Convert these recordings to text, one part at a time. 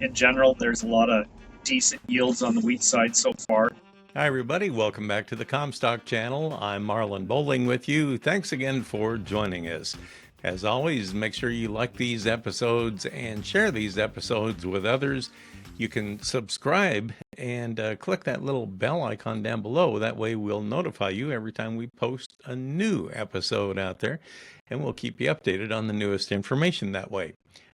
in general, there's a lot of decent yields on the wheat side so far. Hi, everybody. Welcome back to the Comstock channel. I'm Marlon Bowling with you. Thanks again for joining us. As always, make sure you like these episodes and share these episodes with others. You can subscribe and click that little bell icon down below. That way, we'll notify you every time we post a new episode out there, and we'll keep you updated on the newest information that way.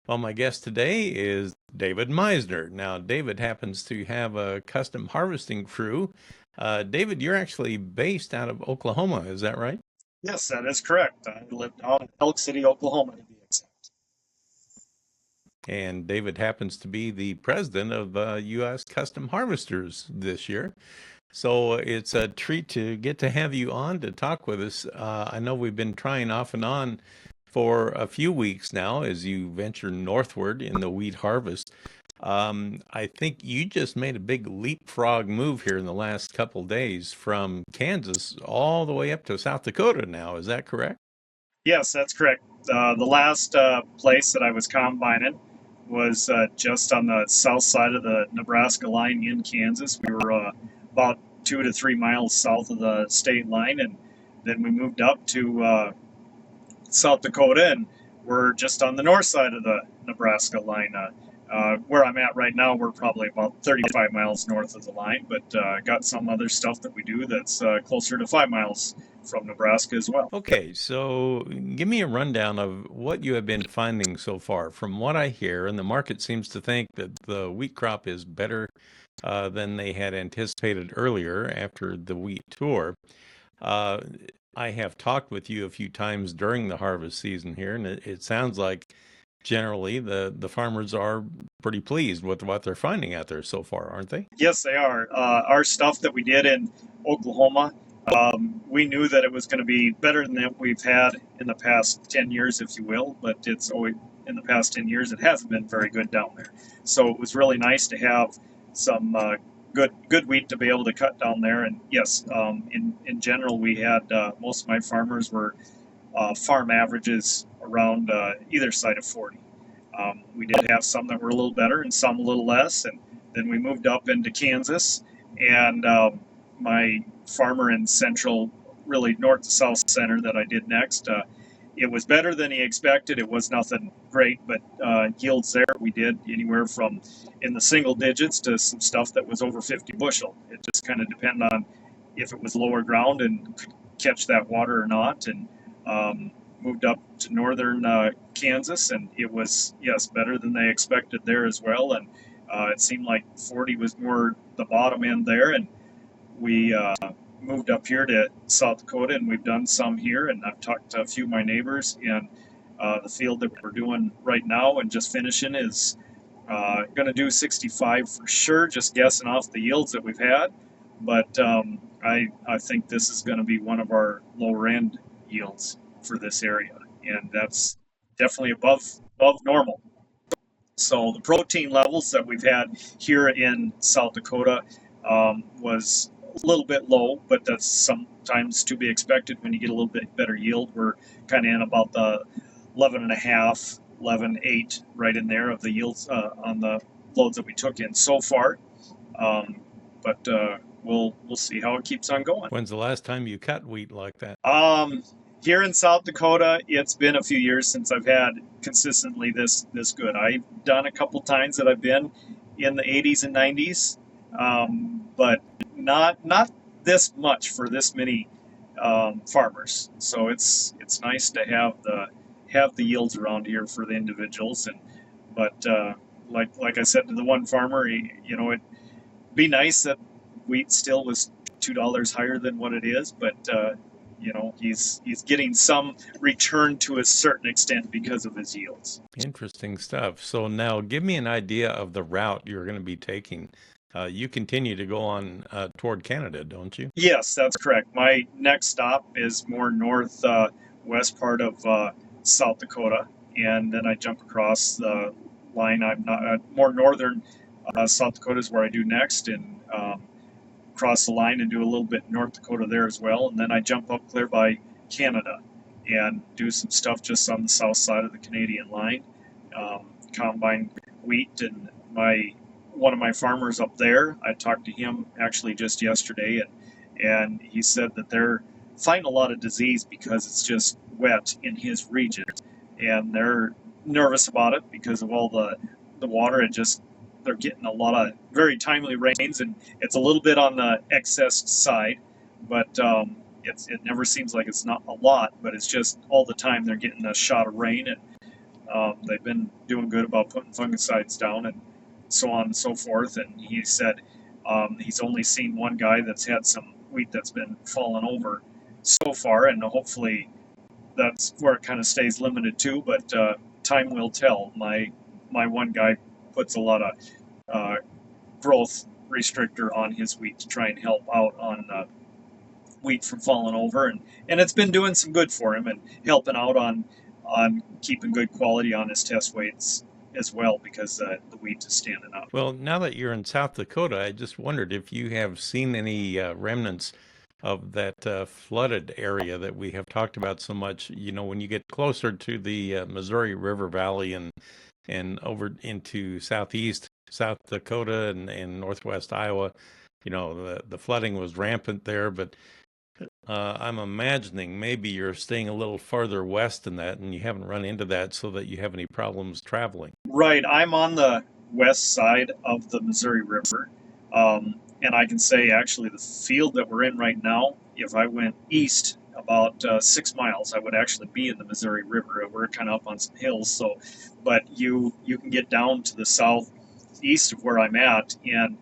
Well, my guest today is David Meisner. Now, David happens to have a custom harvesting crew. David, you're actually based out of Oklahoma, is that right? Yes, that is correct. I live down in Elk City, Oklahoma, to be exact. And David happens to be the president of U.S. Custom Harvesters this year. So it's a treat to get to have you on to talk with us. I know we've been trying off and on for a few weeks now as you venture northward in the wheat harvest. I think you just made a big leapfrog move here in the last couple days from Kansas all the way up to South Dakota now. Is that correct? Yes, that's correct. The last place that I was combining was just on the south side of the Nebraska line in Kansas. We were about 2 to 3 miles south of the state line, and then we moved up to South Dakota, and we're just on the north side of the Nebraska line. Where I'm at right now, we're probably about 35 miles north of the line, but got some other stuff that we do that's closer to 5 miles from Nebraska as well. Okay, so give me a rundown of what you have been finding so far. From what I hear, and the market seems to think that the wheat crop is better than they had anticipated earlier after the wheat tour. Uh, I have talked with you a few times during the harvest season here, and it sounds like generally the farmers are pretty pleased with what they're finding out there so far, aren't they? Yes, they are. Our stuff that we did in Oklahoma, we knew that it was going to be better than that we've had in the past 10 years, if you will, but it's always in the past 10 years, it hasn't been very good down there. So it was really nice to have some good wheat to be able to cut down there. And yes, in general, we had most of my farmers were farm averages around either side of 40. We did have some that were a little better and some a little less. And then we moved up into Kansas, and my farmer in central, really north to south center that I did next, it was better than he expected. It was nothing great, but yields there we did anywhere from in the single digits to some stuff that was over 50 bushel. It just kind of depended on if it was lower ground and could catch that water or not. And moved up to northern Kansas, and it was, yes, better than they expected there as well. And it seemed like 40 was more the bottom end there. And we moved up here to South Dakota, and we've done some here. And I've talked to a few of my neighbors, and the field that we're doing right now and just finishing is going to do 65 for sure, just guessing off the yields that we've had. But I think this is going to be one of our lower end yields for this area, and that's definitely above normal. So the protein levels that we've had here in South Dakota was a little bit low, but that's sometimes to be expected when you get a little bit better yield. We're kind of in about the 11 and a half, 11.8, right in there of the yields on the loads that we took in so far. But we'll see how it keeps on going. When's the last time you cut wheat like that? Here in South Dakota, it's been a few years since I've had consistently this good. I've done a couple times that I've been in the 80s and 90s, but not this much for this many farmers. So it's nice to have the yields around here for the individuals. And but like I said to the one farmer, it'd be nice that wheat still was $2 higher than what it is, but he's getting some return to a certain extent because of his yields. Interesting stuff. So now give me an idea of the route you're going to be taking. You continue to go on toward Canada, don't you? Yes, that's correct. My next stop is more north west part of South Dakota, and then I jump across the line. I'm not more northern South Dakota is where I do next, and cross the line and do a little bit North Dakota there as well. And then I jump up clear by Canada and do some stuff just on the south side of the Canadian line, combine wheat and my one of my farmers up there. I talked to him actually just yesterday, and he said that they're finding a lot of disease because it's just wet in his region, and they're nervous about it because of all the water. It just they're getting a lot of very timely rains, and it's a little bit on the excess side, but it never seems like it's not a lot, but it's just all the time they're getting a shot of rain, and they've been doing good about putting fungicides down and so on and so forth. And he said he's only seen one guy that's had some wheat that's been falling over so far, and hopefully that's where it kind of stays limited to. But time will tell. My one guy puts a lot of uh, growth restrictor on his wheat to try and help out on wheat from falling over, and it's been doing some good for him and helping out on keeping good quality on his test weights as well, because the wheat is standing up. Well, now that you're in South Dakota, I just wondered if you have seen any remnants of that flooded area that we have talked about so much. You know, when you get closer to the Missouri River Valley and over into southeast South Dakota and northwest Iowa, you know, the flooding was rampant there, but I'm imagining maybe you're staying a little farther west than that and you haven't run into that so that you have any problems traveling. Right, I'm on the west side of the Missouri River, and I can say actually the field that we're in right now, if I went east about 6 miles, I would actually be in the Missouri River. We're kind of up on some hills, so but you can get down to the southeast of where I'm at, and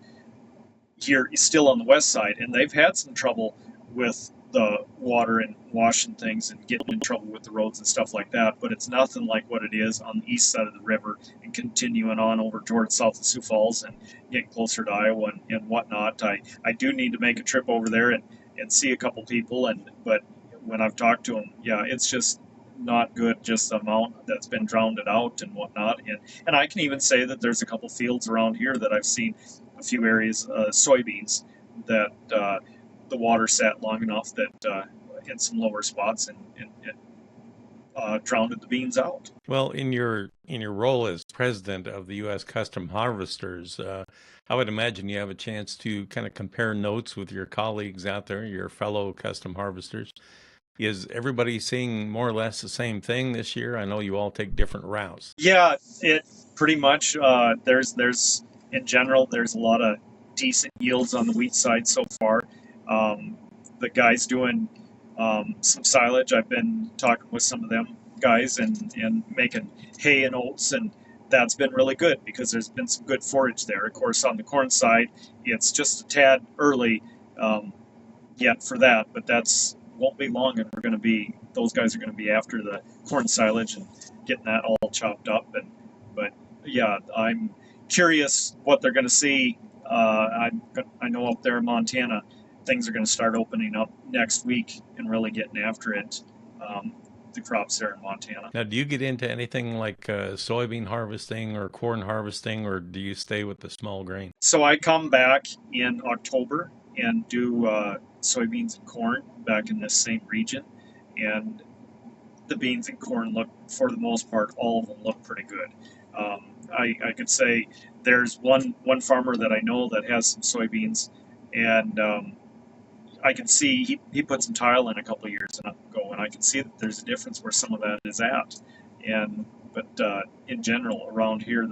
here is still on the west side, and they've had some trouble with the water and washing things and getting in trouble with the roads and stuff like that. But it's nothing like what it is on the east side of the river and continuing on over towards south of Sioux Falls and getting closer to Iowa and whatnot. I do need to make a trip over there and see a couple people, but when I've talked to them, yeah, it's just not good, just the amount that's been drowned out and whatnot. And I can even say that there's a couple fields around here that I've seen a few areas, soybeans, that the water sat long enough that in some lower spots, and it drowned the beans out. Well, in your role as president of the U.S. Custom Harvesters, I would imagine you have a chance to kind of compare notes with your colleagues out there, your fellow custom harvesters. Is everybody seeing more or less the same thing this year? I know you all take different routes. Yeah, it pretty much. There's in general there's a lot of decent yields on the wheat side so far. Um, the guys doing some silage. I've been talking with some of them guys and making hay and oats, and that's been really good because there's been some good forage there. Of course, on the corn side, it's just a tad early yet for that, but that's won't be long, and we're going to be those guys are going to be after the corn silage and getting that all chopped up. And but yeah, I'm curious what they're going to see. I know up there in Montana, things are going to start opening up next week and really getting after it. Um, the crops there in Montana. Now, do you get into anything like soybean harvesting or corn harvesting, or do you stay with the small grain? So I come back in October and do soybeans and corn back in this same region, and the beans and corn look, for the most part, all of them look pretty good. I could say there's one farmer that I know that has some soybeans, and I can see he put some tile in a couple of years ago, and I can see that there's a difference where some of that is at. And but in general, around here,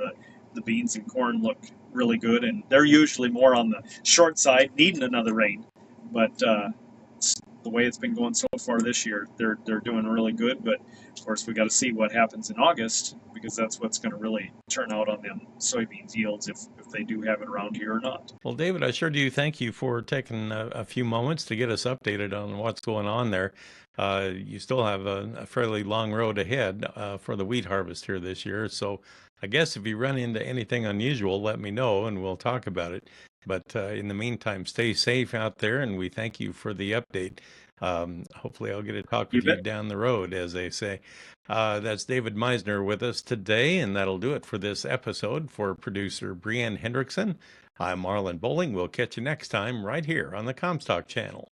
the beans and corn look really good, and they're usually more on the short side, needing another rain. But the way it's been going so far this year, they're doing really good. But of course, we got to see what happens in August, because that's what's going to really turn out on them soybeans yields, if they do have it around here or not. Well, David, I sure do thank you for taking a few moments to get us updated on what's going on there. You still have a fairly long road ahead for the wheat harvest here this year. So I guess if you run into anything unusual, let me know and we'll talk about it. But in the meantime, stay safe out there, and we thank you for the update. Hopefully, I'll get to talk You with you bet. down the road, as they say. That's David Meisner with us today, and that'll do it for this episode. For producer Brianne Hendrickson, I'm Marlon Bowling. We'll catch you next time right here on the Comstock Channel.